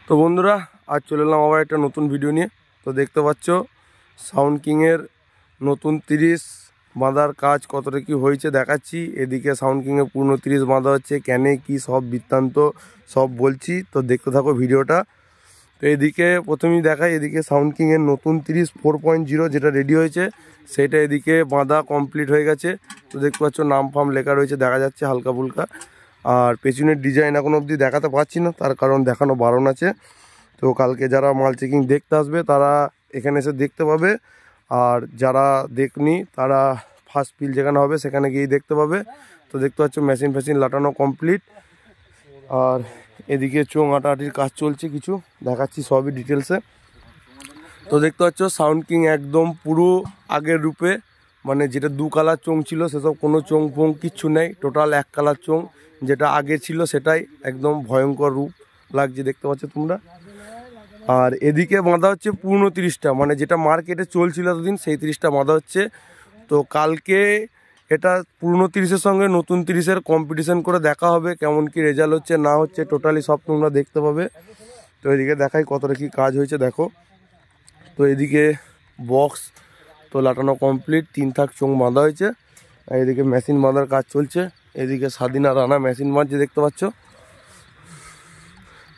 তো বন্ধুরা আজ চলে এলাম আবার একটা নতুন ভিডিও নিয়ে। তো দেখতে পাচ্ছ সাউন্ড কিংয়ের নতুন 30 বাঁধার কাজ কতটা কি হয়েছে দেখাচ্ছি। এদিকে সাউন্ড কিংয়ের পুরনো 30 বাঁধা হচ্ছে, কেনে কি সব বৃত্তান্ত সব বলছি, তো দেখতে থাকো ভিডিওটা। তো এদিকে প্রথমেই দেখাই, এদিকে সাউন্ড কিংয়ের নতুন 30 4.0 যেটা রেডি হয়েছে সেটা এদিকে বাঁধা কমপ্লিট হয়ে গেছে। তো দেখতে পাচ্ছ নাম ফাম লেখা রয়েছে, দেখা যাচ্ছে হালকা ফুলকা। আর পেছনের ডিজাইন এখন অবধি দেখাতে পারছি না, তার কারণ দেখানো বারণ আছে। তো কালকে যারা মাল চেকিং দেখতে আসবে তারা এখানে এসে দেখতে পাবে, আর যারা দেখনি তারা ফার্স্ট ফিল যেখানে হবে সেখানে গিয়েই দেখতে পাবে। তো দেখতে পাচ্ছ মেশিন ফেশিন লাটানো কমপ্লিট, আর এদিকে চোঙ আটাআটির কাজ চলছে, কিছু দেখাচ্ছি সবই ডিটেলসে। তো দেখতে পাচ্ছ সাউন্ড কিং একদম পুরো আগের রূপে, মানে যেটা দু কালার চোঙ ছিল সেসব কোনো চোঙ ফোঙ কিচ্ছু নেই, টোটাল এক কালার চোঙ যেটা আগে ছিল সেটাই একদম ভয়ঙ্কর রূপ লাগছে দেখতে পাচ্ছ তোমরা। আর এদিকে বাঁধা হচ্ছে পুরনো 30টা, মানে যেটা মার্কেটে চলছিল এতদিন সেই 30টা বাঁধা হচ্ছে। তো কালকে এটা পুরনো 30-এর সঙ্গে নতুন 30-এর কম্পিটিশন করে দেখা হবে, কেমন কি রেজাল্ট হচ্ছে না হচ্ছে টোটালি সব তোমরা দেখতে পাবে। তো এদিকে দেখাই কতটা কি কাজ হয়েছে দেখো। তো এদিকে বক্স তো লাটানো কমপ্লিট, 3 থাক চোঙ বাঁধা হয়েছে, আর এদিকে মেশিন বাঁধার কাজ চলছে। এদিকে স্বাধীনা রানা মেশিন বাঁধছে দেখতে পাচ্ছ।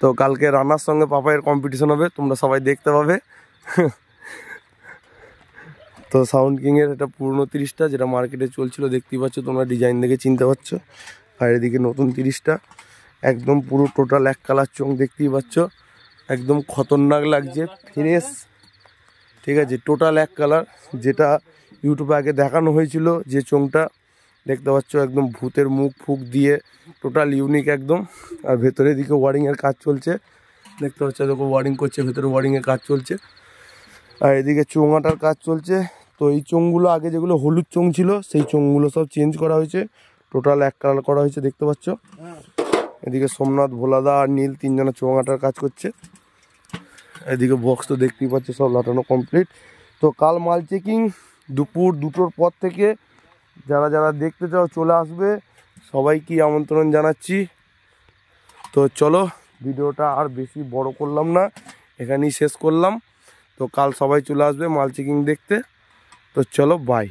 তো কালকে রানার সঙ্গে পাপাইয়ের কম্পিটিশন হবে, তোমরা সবাই দেখতে পাবে। তো সাউন্ড কিংয়ের এটা পুরনো 30টা যেটা মার্কেটে চলছিল দেখতেই পাচ্ছ তোমরা, ডিজাইন দেখে চিনতে পারছো। আর এদিকে নতুন 30টা একদম পুরো টোটাল এক কালার চোঙ দেখতেই পাচ্ছ, একদম খতরনাক লাগছে ফ্রেশ, ঠিক আছে। টোটাল এক কালার, যেটা ইউটিউবে আগে দেখানো হয়েছিল যে চোঙটা দেখতে পাচ্ছ একদম ভূতের মুখ ফুক দিয়ে টোটাল ইউনিক একদম। আর ভেতরে দিকে ওয়ারিংয়ের কাজ চলছে দেখতে পাচ্ছ, দেখো ওয়ারিং করছে, ভেতরে ওয়ারিংয়ের কাজ চলছে। আর এদিকে চোঙাটার কাজ চলছে। তো এই চোঙগুলো আগে যেগুলো হলুদ চোঙ ছিল সেই চোঙগুলো সব চেঞ্জ করা হয়েছে, টোটাল এক কালার করা হয়েছে দেখতে পাচ্ছ। এদিকে সোমনাথ, ভোলাদা আর নীল 3 জনের চোঙাটার কাজ করছে। এদিকে বক্স তো দেখতেই পাচ্ছ সব লাটানো কমপ্লিট। তো কাল মাল চেকিং দুপুর 2টোর পর থেকে যারা যারা দেখতে চাও চলে আসবে, সবাইকে আমন্ত্রণ জানাচ্ছি। তো চলো ভিডিওটা আর বেশি বড় করলাম না, এখানেই শেষ করলাম। তো কাল সবাই চলে আসবে মাল চেকিং দেখতে। তো চলো বাই।